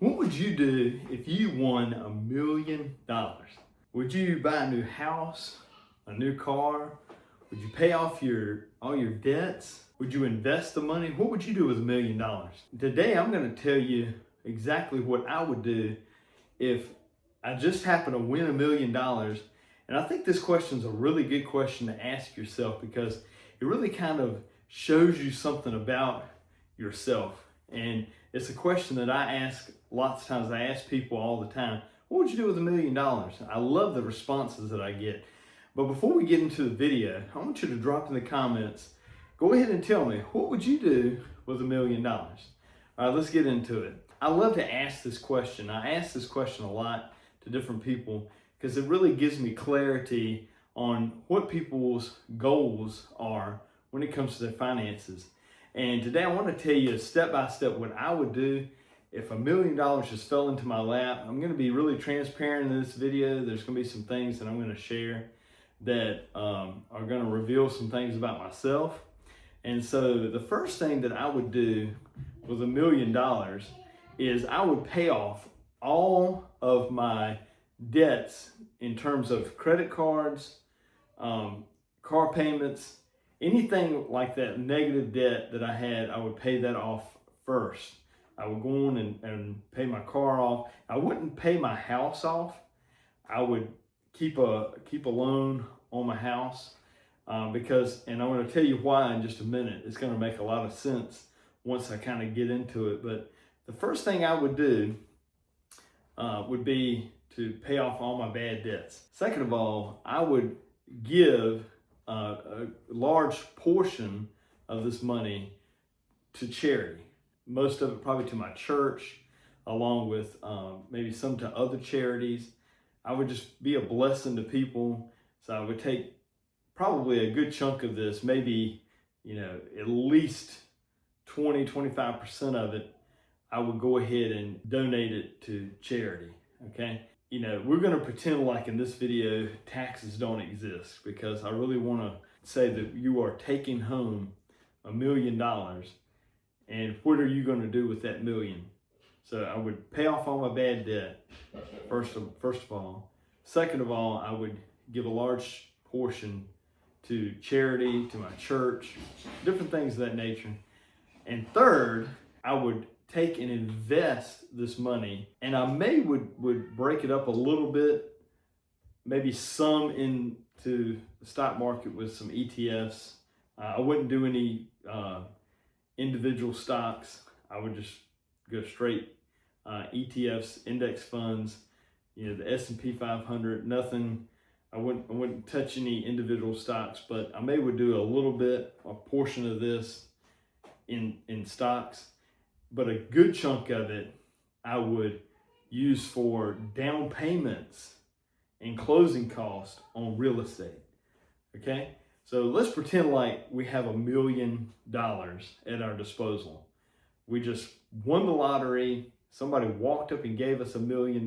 What would you do if you won $1 million? Would you buy a new house, a new car? Would you pay off all your debts? Would you invest the money? What would you do with $1 million? Today I'm going to tell you exactly what I would do if I just happened to win $1 million. And I think this question is a really good question to ask yourself because it really kind of shows you something about yourself. And it's a question that I ask lots of times. I ask people all the time, what would you do with $1 million? I love the responses that I get. But before we get into the video, I want you to drop in the comments, go ahead and tell me, what would you do with $1 million? All right, let's get into it. I love to ask this question. I ask this question a lot to different people because it really gives me clarity on what people's goals are when it comes to their finances. And today I want to tell you step by step what I would do if $1 million just fell into my lap. I'm going to be really transparent in this video. There's going to be some things that I'm going to share that are going to reveal some things about myself. And so the first thing that I would do with $1 million is I would pay off all of my debts in terms of credit cards, car payments, anything like that negative debt that I had. I would pay that off first. I would go on and pay my car off. I wouldn't pay my house off. I would keep a loan on my house because, and I'm going to tell you why in just a minute. It's going to make a lot of sense once I kind of get into it. But the first thing I would do would be to pay off all my bad debts. Second of all, I would give a large portion of this money to charity. Most of it probably to my church, along with maybe some to other charities. I would just be a blessing to people. So I would take probably a good chunk of this, maybe, at least 20-25% of it, I would go ahead and donate it to charity, okay? We're going to pretend like in this video taxes don't exist because I really want to say that you are taking home $1 million, and what are you going to do with that million? So I would pay off all my bad debt, first of all. Second of all, I would give a large portion to charity, to my church, different things of that nature. And third, I would take and invest this money, and I would break it up a little bit, maybe some into the stock market with some ETFs. I wouldn't do any individual stocks. I would just go straight ETFs, index funds, the S&P 500, nothing. I wouldn't touch any individual stocks, but I would do a little bit, a portion of this in stocks. But a good chunk of it I would use for down payments and closing costs on real estate. Okay? So let's pretend like we have $1 million at our disposal. We just won the lottery. Somebody walked up and gave us $1 million.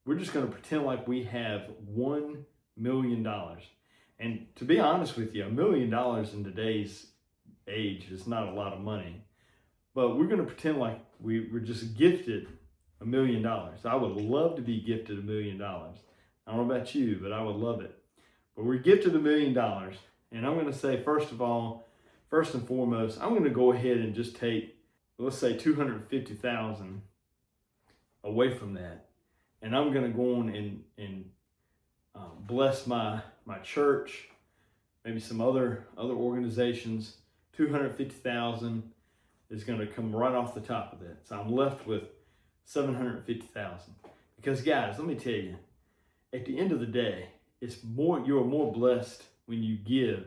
We're just going to pretend like we have $1 million. And to be honest with you, $1 million in today's age is not a lot of money. But we're going to pretend like we were just gifted $1 million. I would love to be gifted $1 million. I don't know about you, but I would love it. But we're gifted $1 million. And I'm going to say, first and foremost, I'm going to go ahead and just take, let's say, $250,000 away from that. And I'm going to go on and bless my church, maybe some other organizations. $250,000 is going to come right off the top of that. So I'm left with $750,000. Because guys, let me tell you, at the end of the day, you are more blessed when you give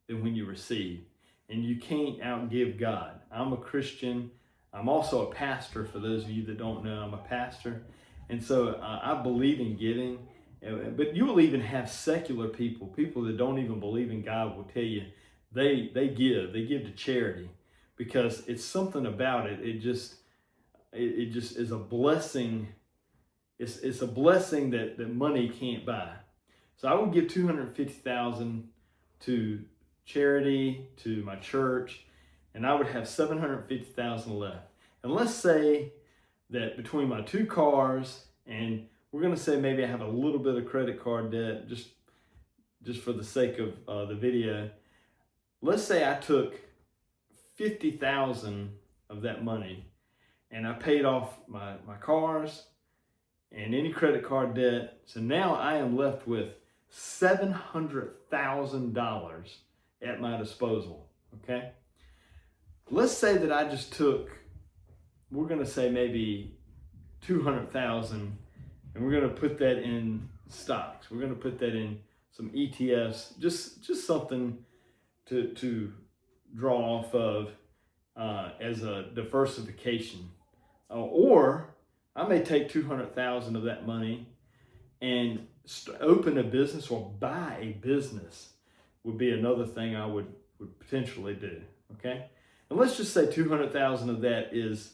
than when you receive. And you can't outgive God. I'm a Christian. I'm also a pastor. For those of you that don't know, I'm a pastor. And so I believe in giving. But you will even have secular people that don't even believe in God will tell you they give to charity. Because it's something about it. It just is a blessing. It's a blessing that money can't buy. So I would give $250,000 to charity, to my church, and I would have $750,000 left. And let's say that between my 2 cars, and we're going to say maybe I have a little bit of credit card debt, just for the sake of the video. Let's say I took 50,000 of that money and I paid off my cars and any credit card debt. So now I am left with $700,000 at my disposal, okay? Let's say that I just took, we're gonna say maybe 200,000, and we're gonna put that in stocks. We're gonna put that in some ETFs, just something to draw off of as a diversification. Or I may take 200,000 of that money and open a business or buy a business would be another thing I would potentially do, okay? And let's just say 200,000 of that is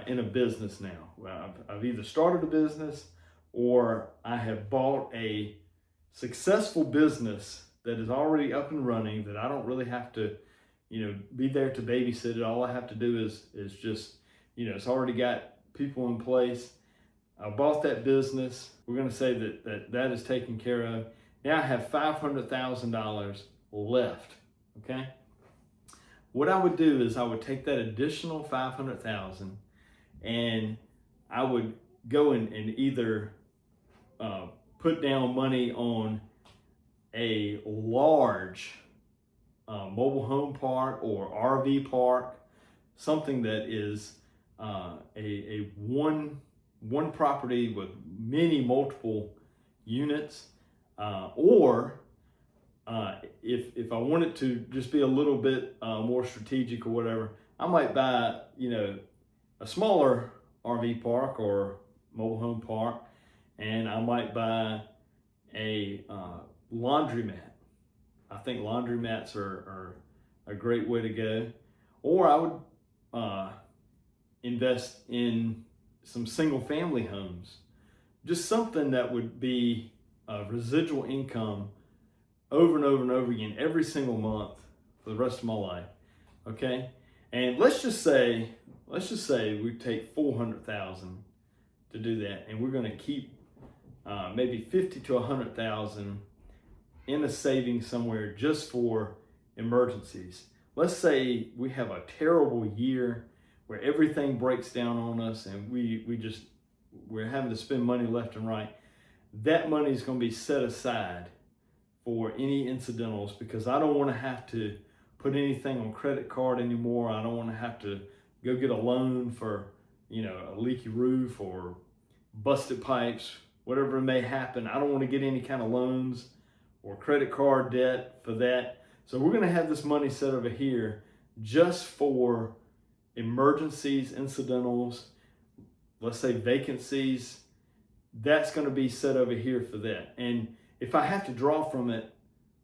in a business now. Well, I've either started a business or I have bought a successful business that is already up and running, that I don't really have to, be there to babysit it. All I have to do is just, it's already got people in place. I bought that business. We're going to say that is taken care of. Now I have $500,000 left, okay? What I would do is I would take that additional $500,000 and I would go and either put down money on a large mobile home park or RV park, something that is a one property with multiple units, or if I wanted to just be a little bit more strategic or whatever, I might buy a smaller RV park or mobile home park, and I might buy a laundromat. I think laundromats are a great way to go. Or I would invest in some single family homes, just something that would be residual income over and over and over again every single month for the rest of my life, okay? And let's just say we take 400,000 to do that, and we're going to keep maybe 50 to 100,000 in a savings somewhere just for emergencies. Let's say we have a terrible year where everything breaks down on us and we're having to spend money left and right. That money is going to be set aside for any incidentals, because I don't want to have to put anything on credit card anymore. I don't want to have to go get a loan for, a leaky roof or busted pipes, whatever may happen. I don't want to get any kind of loans or credit card debt for that. So we're going to have this money set over here just for emergencies, incidentals, let's say vacancies. That's going to be set over here for that. And if I have to draw from it,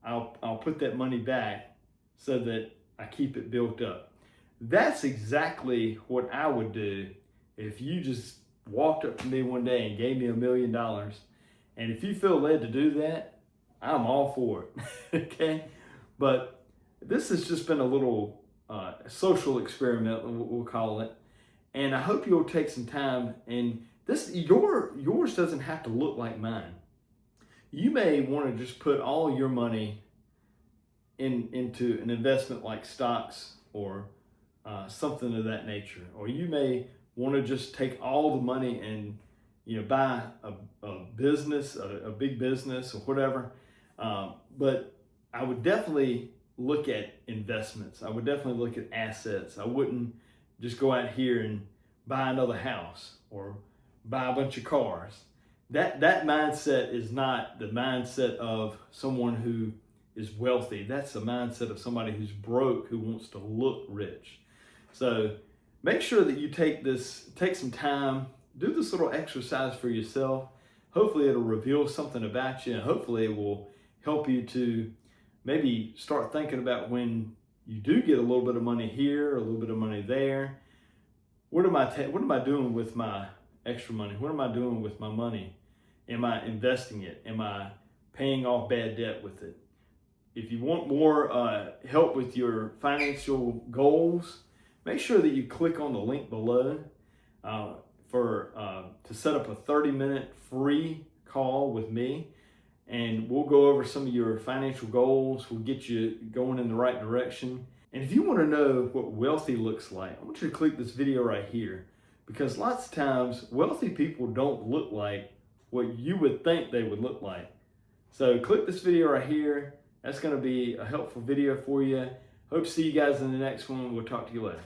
I'll put that money back so that I keep it built up. That's exactly what I would do if you just walked up to me one day and gave me $1 million. And if you feel led to do that, I'm all for it, okay? But this has just been a little social experiment, we'll call it. And I hope you'll take some time, and yours doesn't have to look like mine. You may want to just put all your money into an investment like stocks or something of that nature. Or you may want to just take all the money and buy a business, a big business or whatever. But I would definitely look at investments. I would definitely look at assets. I wouldn't just go out here and buy another house or buy a bunch of cars. That mindset is not the mindset of someone who is wealthy. That's the mindset of somebody who's broke, who wants to look rich. So make sure that you take some time, do this little exercise for yourself. Hopefully it'll reveal something about you, and hopefully it will help you to maybe start thinking about when you do get a little bit of money here, a little bit of money there. What am I doing with my extra money? What am I doing with my money? Am I investing it? Am I paying off bad debt with it? If you want more help with your financial goals, make sure that you click on the link below. to set up a 30-minute free call with me, and we'll go over some of your financial goals. We'll get you going in the right direction. And if you want to know what wealthy looks like, I want you to click this video right here, because lots of times wealthy people don't look like what you would think they would look like. So click this video right here. That's going to be a helpful video for you. Hope to see you guys in the next one. We'll talk to you later.